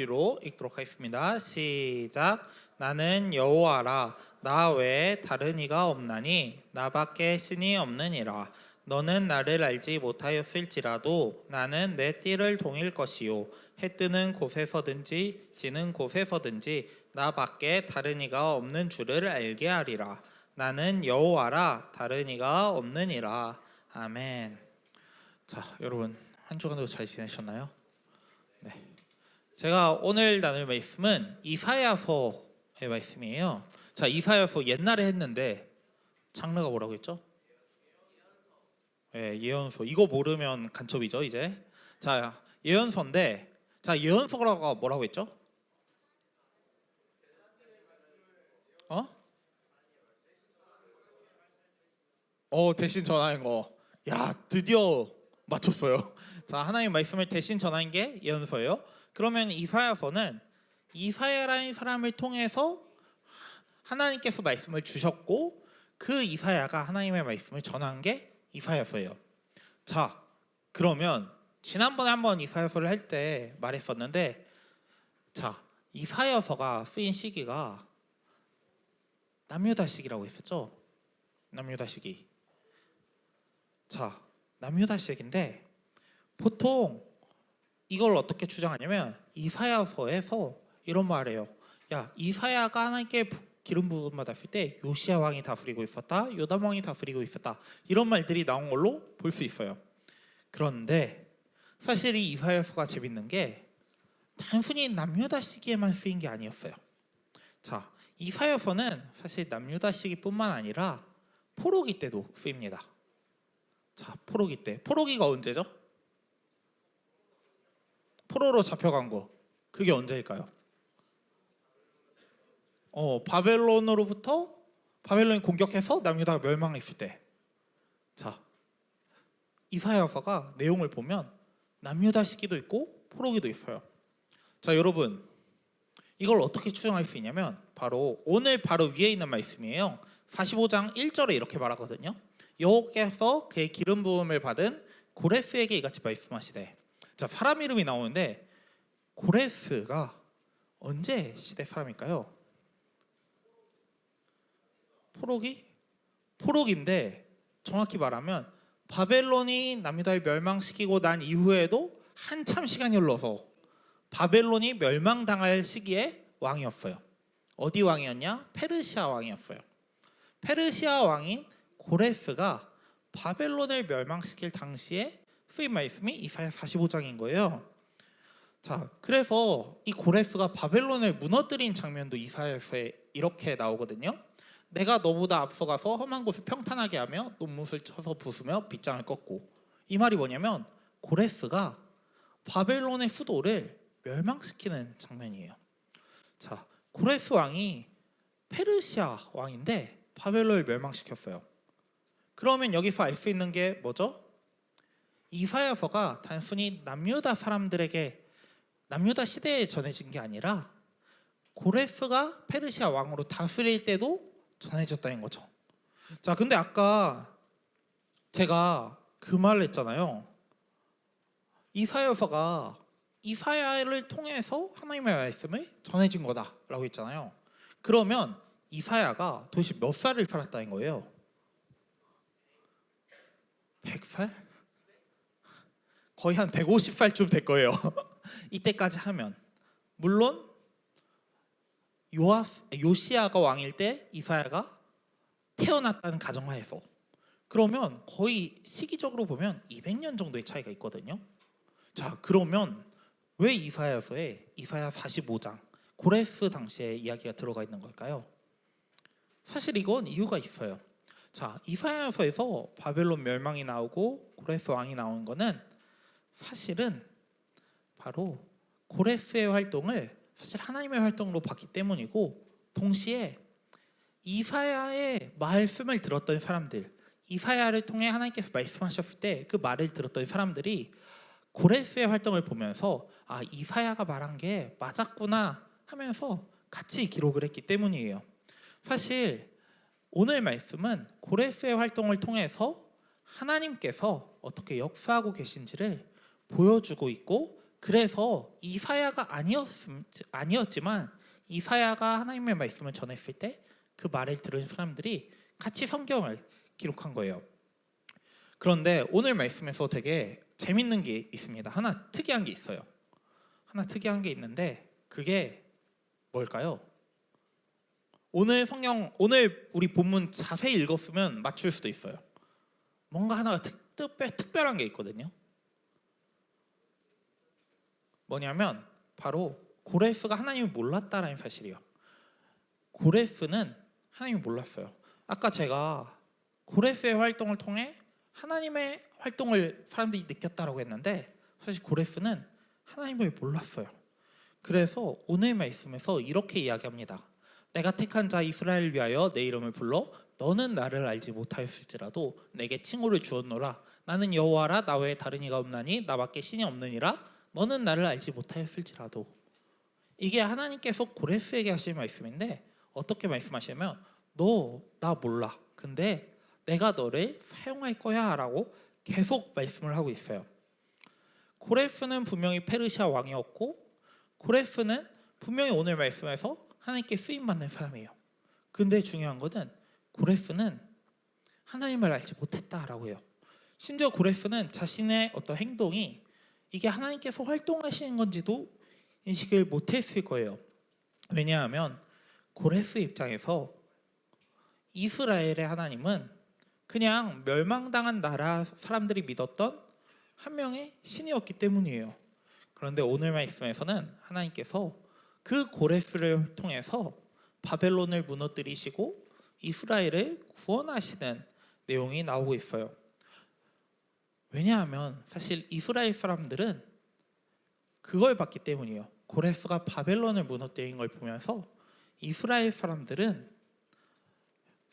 로 읽도록 하겠습니다. 시작. 나는 여호와라. 나 외에 다른 이가 없나니 나밖에 신이 없느니라. 너는 나를 알지 못하였을지라도 나는 내 띠를 동일 것이요 해 뜨는 곳에서든지 지는 곳에서든지 나밖에 다른 이가 없는 줄을 알게 하리라. 나는 여호와라. 다른 이가 없느니라. 아멘. 자, 여러분 한 주간도 잘 지내셨나요? 네. 제가 오늘 나눌 말씀은 이사야서의 말씀이에요. 자, 이사야서 옛날에 했는데 장르가 뭐라고 했죠? 네, 예언서. 이거 모르면 간첩이죠, 이제. 자, 예언서인데, 자, 예언서가 뭐라고 했죠? 대신 전하는 거. 야, 드디어 맞췄어요. 자, 하나님 말씀을 대신 전하는 게 예언서예요. 그러면 이사야서는 이사야라는 사람을 통해서 하나님께서 말씀을 주셨고 그 이사야가 하나님의 말씀을 전한 게 이사야서예요. 자, 그러면 지난번에 한번 이사야서를 할 때 말했었는데, 자, 이사야서가 쓰인 시기가 남유다 시기라고 했었죠. 남유다 시기. 자, 남유다 시기인데 보통 이걸 어떻게 주장하냐면 이사야서에서 이런 말을 해요. 야, 이사야가 하나님께 기름 부음 받았을 때 요시야 왕이 다스리고 있었다, 요담 왕이 다스리고 있었다, 이런 말들이 나온 걸로 볼 수 있어요. 그런데 사실 이 이사야서가 재밌는 게 단순히 남유다 시기에만 쓰인 게 아니었어요. 자, 이사야서는 사실 남유다 시기뿐만 아니라 포로기 때도 쓰입니다. 자, 포로기 때. 포로기가 언제죠? 포로로 잡혀간 거. 그게 언제일까요? 바벨론이 공격해서 남유다가 멸망했을 때. 자, 이사야서가 내용을 보면 남유다 시기도 있고 포로기도 있어요. 자, 여러분, 이걸 어떻게 추정할 수 있냐면 오늘 바로 위에 있는 말씀이에요. 45장 1절에 이렇게 말하거든요. 여호와께서 그의 기름 부음을 받은 고레스에게 이같이 말씀하시되. 자, 사람 이름이 나오는데 고레스가 언제 시대 사람일까요? 포로기인데 정확히 말하면 바벨론이 남유다를 멸망시키고 난 이후에도 한참 시간이 흘러서 바벨론이 멸망당할 시기에 왕이었어요. 어디 왕이었냐? 페르시아 왕이었어요. 페르시아 왕인 고레스가 바벨론을 멸망시킬 당시에 쓰인 말씀이 이사야 45장인 거예요. 자, 그래서 이 고레스가 바벨론을 무너뜨린 장면도 이사야서에 이렇게 나오거든요. 내가 너보다 앞서가서 험한 곳을 평탄하게 하며 논못을 쳐서 부수며 빗장을 꺾고. 이 말이 뭐냐면 고레스가 바벨론의 수도를 멸망시키는 장면이에요. 자, 고레스 왕이 페르시아 왕인데 바벨론을 멸망시켰어요. 그러면 여기서 알 수 있는 게 뭐죠? 이사야서가 단순히 남유다 시대에 전해진 게 아니라 고레스가 페르시아 왕으로 다스릴 때도 전해졌다는 거죠. 자, 근데 아까 제가 그 말을 했잖아요. 이사야서가 이사야를 통해서 하나님의 말씀을 전해진 거다라고 했잖아요. 그러면 이사야가 도대체 몇 살을 살았다는 거예요? 100살? 거의 한 150살쯤 될 거예요. 이때까지 하면. 물론 요시야가 왕일 때 이사야가 태어났다는 가정하에서, 그러면 거의 시기적으로 보면 200년 정도의 차이가 있거든요. 자, 그러면 왜 이사야서에 이사야 45장 고레스 당시의 이야기가 들어가 있는 걸까요? 사실 이건 이유가 있어요. 자, 이사야서에서 바벨론 멸망이 나오고 고레스 왕이 나오는 거는 사실은 바로 고레스의 활동을 사실 하나님의 활동으로 봤기 때문이고, 동시에 이사야의 말씀을 들었던 사람들, 이사야를 통해 하나님께서 말씀하셨을 때 그 말을 들었던 사람들이 고레스의 활동을 보면서 아, 이사야가 말한 게 맞았구나 하면서 같이 기록을 했기 때문이에요. 사실 오늘 말씀은 고레스의 활동을 통해서 하나님께서 어떻게 역사하고 계신지를 보여주고 있고, 그래서 이사야가 아니었지만 이사야가 하나님의 말씀을 전했을 때 그 말을 들은 사람들이 같이 성경을 기록한 거예요. 그런데 오늘 말씀에서 되게 재밌는 게 있습니다. 하나 특이한 게 있어요. 하나 특이한 게 있는데 그게 뭘까요? 오늘 우리 본문 자세히 읽었으면 맞출 수도 있어요. 뭔가 하나가 특별한 게 있거든요. 뭐냐면 바로 고레스가 하나님을 몰랐다라는 사실이에요. 고레스는 하나님을 몰랐어요. 아까 제가 고레스의 활동을 통해 하나님의 활동을 사람들이 느꼈다라고 했는데 사실 고레스는 하나님을 몰랐어요. 그래서 오늘 말씀에서 이렇게 이야기합니다. 내가 택한 자 이스라엘을 위하여 내 이름을 불러 너는 나를 알지 못하였을지라도 내게 칭호를 주었노라. 나는 여호와라 나 외에 다른 이가 없나니 나밖에 신이 없느니라. 너는 나를 알지 못하였을지라도. 이게 하나님께서 고레스에게 하실 말씀인데 어떻게 말씀하시냐면 너 나 몰라. 근데 내가 너를 사용할 거야 라고 계속 말씀을 하고 있어요. 고레스는 분명히 페르시아 왕이었고 고레스는 분명히 오늘 말씀에서 하나님께 쓰임받는 사람이에요. 근데 중요한 것은 고레스는 하나님을 알지 못했다라고 해요. 심지어 고레스는 자신의 어떤 행동이 이게 하나님께서 활동하시는 건지도 인식을 못했을 거예요. 왜냐하면 고레스 입장에서 이스라엘의 하나님은 그냥 멸망당한 나라 사람들이 믿었던 한 명의 신이었기 때문이에요. 그런데 오늘 말씀에서는 하나님께서 그 고레스를 통해서 바벨론을 무너뜨리시고 이스라엘을 구원하시는 내용이 나오고 있어요. 왜냐하면 사실 이스라엘 사람들은 그걸 봤기 때문이에요. 고레스가 바벨론을 무너뜨린 걸 보면서 이스라엘 사람들은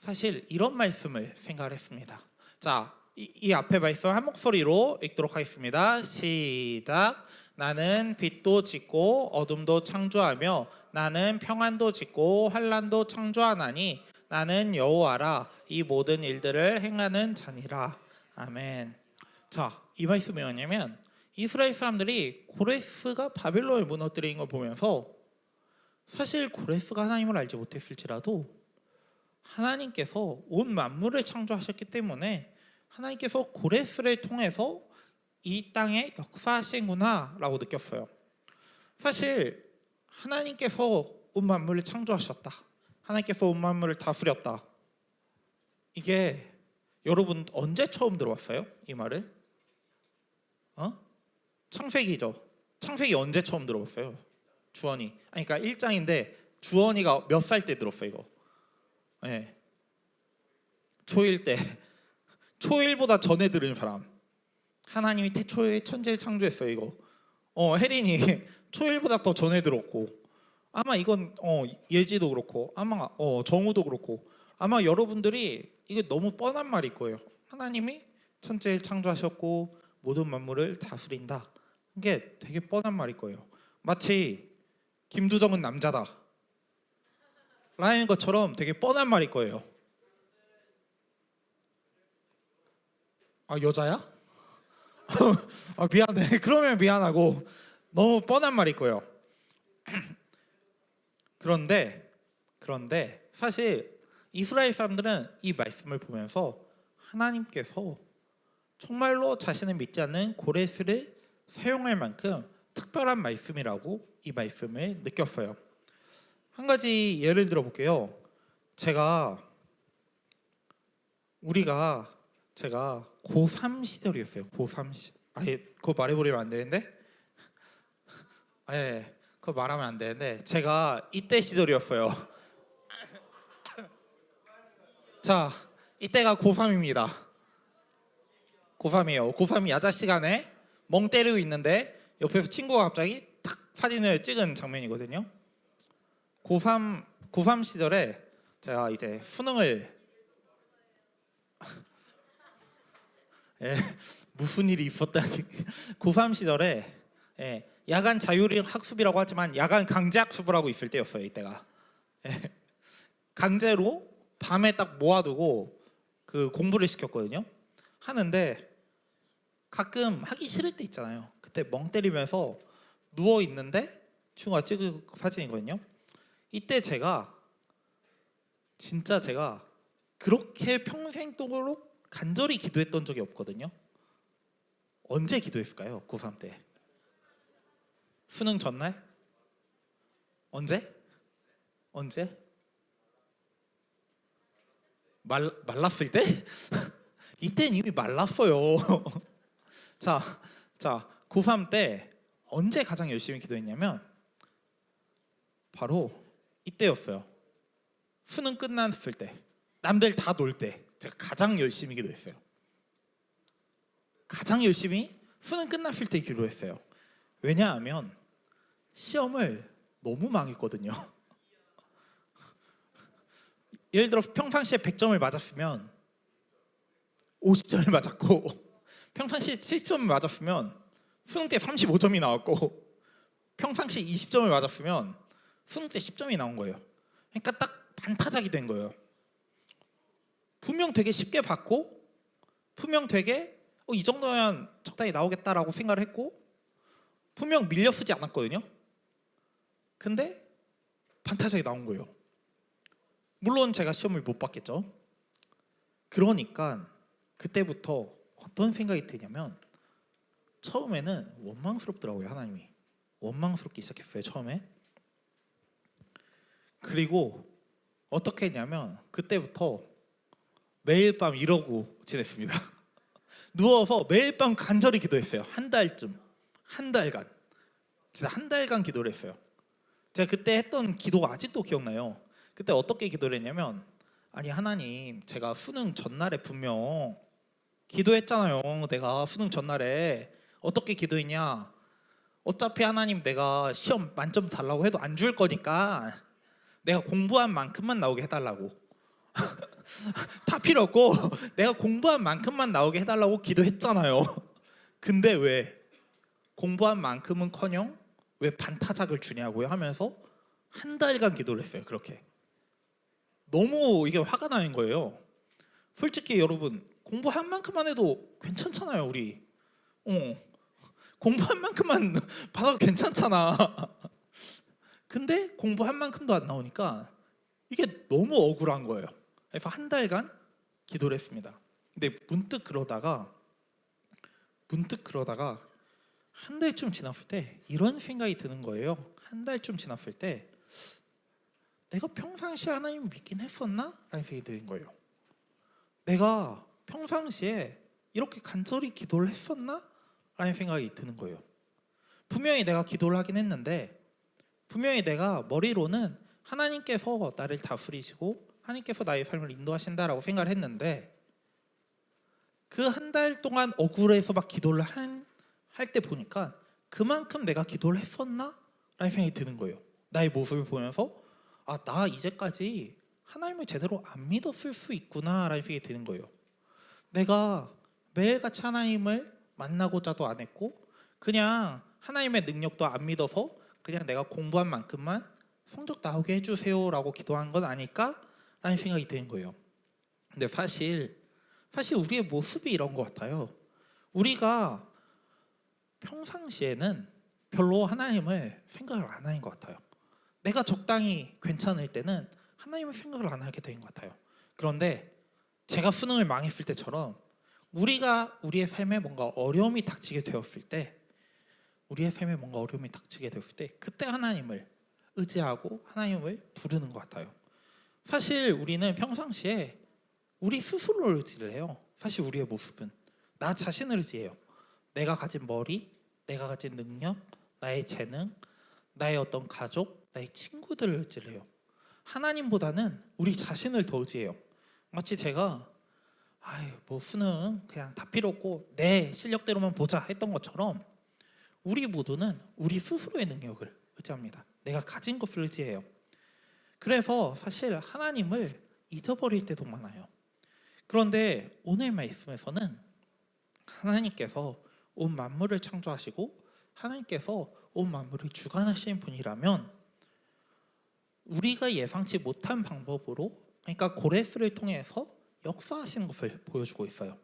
사실 이런 말씀을 생각을 했습니다. 자, 이 앞에 말씀 한 목소리로 읽도록 하겠습니다. 시작. 나는 빛도 짓고 어둠도 창조하며 나는 평안도 짓고 환난도 창조하나니 나는 여호와라 이 모든 일들을 행하는 자니라. 아멘. 자, 이 말씀이 뭐냐면 이스라엘 사람들이 고레스가 바벨론을 무너뜨린 걸 보면서 사실 고레스가 하나님을 알지 못했을지라도 하나님께서 온 만물을 창조하셨기 때문에 하나님께서 고레스를 통해서 이 땅에 역사하시구나 라고 느꼈어요. 사실 하나님께서 온 만물을 창조하셨다. 하나님께서 온 만물을 다스렸다. 이게 여러분 언제 처음 들어봤어요? 이 말을? 창세기죠. 창세기 언제 처음 들어봤어요? 주원이. 아니 그러니까 1장인데 주원이가 몇 살 때 들었어요 이거? 네. 초1 때. 초1보다 전에 들은 사람. 하나님이 태초에 천지를 창조했어요 이거. 혜린이 초1보다 더 전에 들었고 아마 이건 예지도 그렇고 아마 정우도 그렇고 아마 여러분들이 이게 너무 뻔한 말일 거예요. 하나님이 천지를 창조하셨고 모든 만물을 다스린다. 이게 되게 뻔한 말일 거예요. 마치 김두정은 남자다 라는 것처럼 되게 뻔한 말일 거예요. 아 여자야? 미안해. 그러면 미안하고 너무 뻔한 말일 거예요. 그런데 사실 이스라엘 사람들은 이 말씀을 보면서 하나님께서 정말로 자신을 믿지 않는 고레스를 사용할 만큼 특별한 말씀이라고 이 말씀을 느꼈어요. 한 가지 예를 들어 볼게요. 제가 고3 시절이었어요. 고3 시절. 그거 말해버리면 안 되는데? 그거 말하면 안 되는데 제가 이때 시절이었어요. 자, 이때가 고3입니다. 고3이에요. 고3이 야자 시간에 멍 때리고 있는데 옆에서 친구가 갑자기 탁 사진을 찍은 장면이거든요. 고3 시절에 제가 이제 수능을 무슨 일이 있었다니. 고3 시절에 야간 자율 학습이라고 하지만 야간 강제 학습을 하고 있을 때였어요. 이때가 강제로 밤에 딱 모아두고 그 공부를 시켰거든요. 하는데 가끔 하기 싫을 때 있잖아요. 그때 멍 때리면서 누워 있는데 친구가 찍은 사진이거든요. 이때 제가 그렇게 평생 동안 간절히 기도했던 적이 없거든요. 언제 기도했을까요? 고3 때. 수능 전날? 언제? 말랐을 때? 이때는 이미 말랐어요. 자, 고3 때 언제 가장 열심히 기도했냐면 바로 이때였어요. 수능 끝났을 때, 남들 다 놀 때 제가 가장 열심히 기도했어요. 가장 열심히 수능 끝났을 때 기도했어요. 왜냐하면 시험을 너무 망했거든요. 예를 들어 평상시에 100점을 맞았으면 50점을 맞았고, 평상시에 70점을 맞았으면 수능 때 35점이 나왔고, 평상시 20점을 맞았으면 수능 때 10점이 나온 거예요. 그러니까 딱 반타작이 된 거예요. 분명 되게 쉽게 받고, 분명 되게 이 정도면 적당히 나오겠다라고 생각을 했고, 분명 밀려 쓰지 않았거든요. 근데 반타작이 나온 거예요. 물론 제가 시험을 못 봤겠죠. 그러니까 그때부터 어떤 생각이 드냐면, 처음에는 원망스럽더라고요. 하나님이 원망스럽기 시작했어요, 처음에. 그리고 어떻게 했냐면 그때부터 매일 밤 이러고 지냈습니다. 누워서 매일 밤 간절히 기도했어요. 한 달간 진짜 한 달간 기도를 했어요. 제가 그때 했던 기도가 아직도 기억나요. 그때 어떻게 기도를 했냐면, 아니 하나님, 제가 수능 전날에 분명 기도했잖아요. 내가 수능 전날에 어떻게 기도했냐, 어차피 하나님 내가 시험 만점 달라고 해도 안 줄 거니까 내가 공부한 만큼만 나오게 해달라고. 다 필요 없고 내가 공부한 만큼만 나오게 해달라고 기도했잖아요. 근데 왜 공부한 만큼은커녕 왜 반타작을 주냐고요 하면서 한 달간 기도를 했어요. 그렇게 너무 이게 화가 나는 거예요. 솔직히 여러분, 공부한 만큼만 해도 괜찮잖아요. 우리 공부한 만큼만 받아도 괜찮잖아. 근데 공부한 만큼도 안 나오니까 이게 너무 억울한 거예요. 그래서 한 달간 기도를 했습니다. 근데 문득 그러다가 한 달쯤 지났을 때 이런 생각이 드는 거예요. 한 달쯤 지났을 때 내가 평상시에 하나님을 믿긴 했었나? 라는 생각이 드는 거예요. 내가 평상시에 이렇게 간절히 기도를 했었나? 라는 생각이 드는 거예요. 분명히 내가 기도를 하긴 했는데, 분명히 내가 머리로는 하나님께서 나를 다스리시고 하나님께서 나의 삶을 인도하신다라고 생각을 했는데, 그 한 달 동안 억울해서 막 기도를 할 때 보니까 그만큼 내가 기도를 했었나? 라는 생각이 드는 거예요. 나의 모습을 보면서 나 이제까지 하나님을 제대로 안 믿었을 수 있구나 라는 생각이 드는 거예요. 내가 매일같이 하나님을 만나고자도 안 했고, 그냥 하나님의 능력도 안 믿어서 그냥 내가 공부한 만큼만 성적 나오게 해주세요 라고 기도한 건 아닐까? 라는 생각이 드는 거예요. 근데 사실 우리의 모습이 이런 것 같아요. 우리가 평상시에는 별로 하나님을 생각을 안 하는 것 같아요. 내가 적당히 괜찮을 때는 하나님을 생각을 안 하게 되는 것 같아요. 그런데 제가 수능을 망했을 때처럼 우리가 우리의 삶에 뭔가 어려움이 닥치게 되었을 때, 그때 하나님을 의지하고 하나님을 부르는 것 같아요. 사실 우리는 평상시에 우리 스스로를 의지를 해요. 사실 우리의 모습은 나 자신을 의지해요. 내가 가진 머리, 내가 가진 능력, 나의 재능, 나의 어떤 가족, 나의 친구들을 의지를 해요. 하나님보다는 우리 자신을 더 의지해요. 마치 제가 수능 그냥 다 필요 없고 내 실력대로만 보자 했던 것처럼, 우리 모두는 우리 스스로의 능력을 의지합니다. 내가 가진 것을 의지해요. 그래서 사실 하나님을 잊어버릴 때도 많아요. 그런데 오늘 말씀에서는 하나님께서 온 만물을 창조하시고 하나님께서 온 만물을 주관하시는 분이라면, 우리가 예상치 못한 방법으로, 그러니까 고레스를 통해서 역사하시는 것을 보여주고 있어요.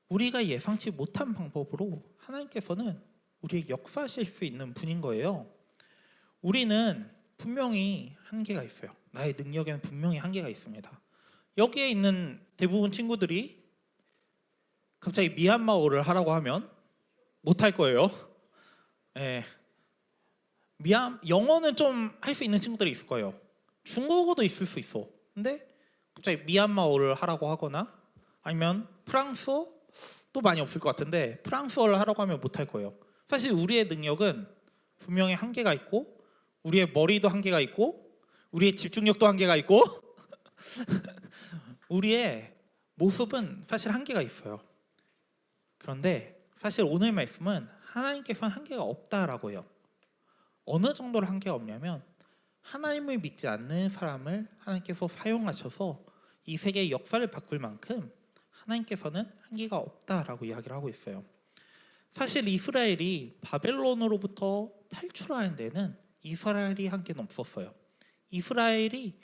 우리가 예상치 못한 방법으로 하나님께서는 우리의 역사하실 수 있는 분인 거예요. 우리는 분명히 한계가 있어요. 나의 능력에는 분명히 한계가 있습니다. 여기에 있는 대부분 친구들이 갑자기 미얀마어를 하라고 하면 못할 거예요. 예. 영어는 좀 할 수 있는 친구들이 있을 거예요. 중국어도 있을 수 있어. 근데 갑자기 미얀마어를 하라고 하거나 아니면 프랑스어도 많이 없을 것 같은데 프랑스어를 하라고 하면 못할 거예요. 사실 우리의 능력은 분명히 한계가 있고 우리의 머리도 한계가 있고 우리의 집중력도 한계가 있고 우리의 모습은 사실 한계가 있어요. 그런데 사실 오늘 말씀은 하나님께서는 한계가 없다라고 해요. 어느 정도로 한계가 없냐면 하나님을 믿지 않는 사람을 하나님께서 사용하셔서 이 세계의 역사를 바꿀 만큼 하나님께서는 한계가 없다라고 이야기를 하고 있어요. 사실 이스라엘이 바벨론으로부터 탈출하는 데는 이스라엘이 한계는 없었어요. 이스라엘이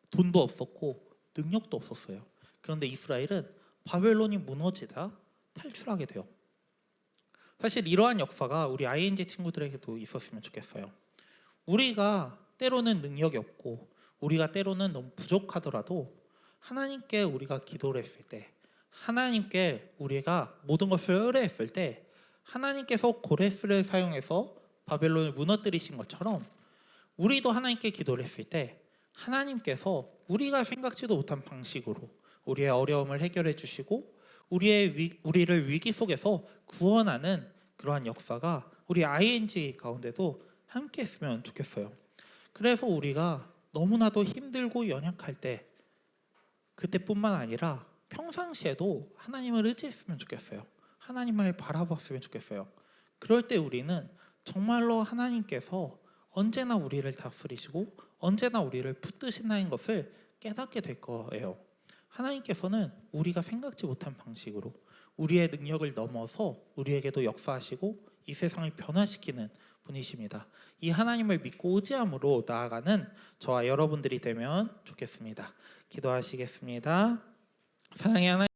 돈도 없었고 능력도 없었어요. 그런데 이스라엘은 바벨론이 무너지자 탈출하게 돼요. 사실 이러한 역사가 우리 ING 친구들에게도 있었으면 좋겠어요. 우리가 때로는 능력이 없고 우리가 때로는 너무 부족하더라도 하나님께 우리가 기도를 했을 때, 하나님께 우리가 모든 것을 의뢰했을 때 하나님께서 고레스를 사용해서 바벨론을 무너뜨리신 것처럼 우리도 하나님께 기도를 했을 때 하나님께서 우리가 생각지도 못한 방식으로 우리의 어려움을 해결해 주시고 우리를 위기 속에서 구원하는 그러한 역사가 우리 ING 가운데도 함께 했으면 좋겠어요. 그래서 우리가 너무나도 힘들고 연약할 때 그때뿐만 아니라 평상시에도 하나님을 의지했으면 좋겠어요. 하나님을 바라봤으면 좋겠어요. 그럴 때 우리는 정말로 하나님께서 언제나 우리를 다스리시고 언제나 우리를 붙드신다는 것을 깨닫게 될 거예요. 하나님께서는 우리가 생각지 못한 방식으로 우리의 능력을 넘어서 우리에게도 역사하시고 이 세상을 변화시키는 분이십니다. 이 하나님을 믿고 의지함으로 나아가는 저와 여러분들이 되면 좋겠습니다. 기도하시겠습니다. 사랑의 하나님,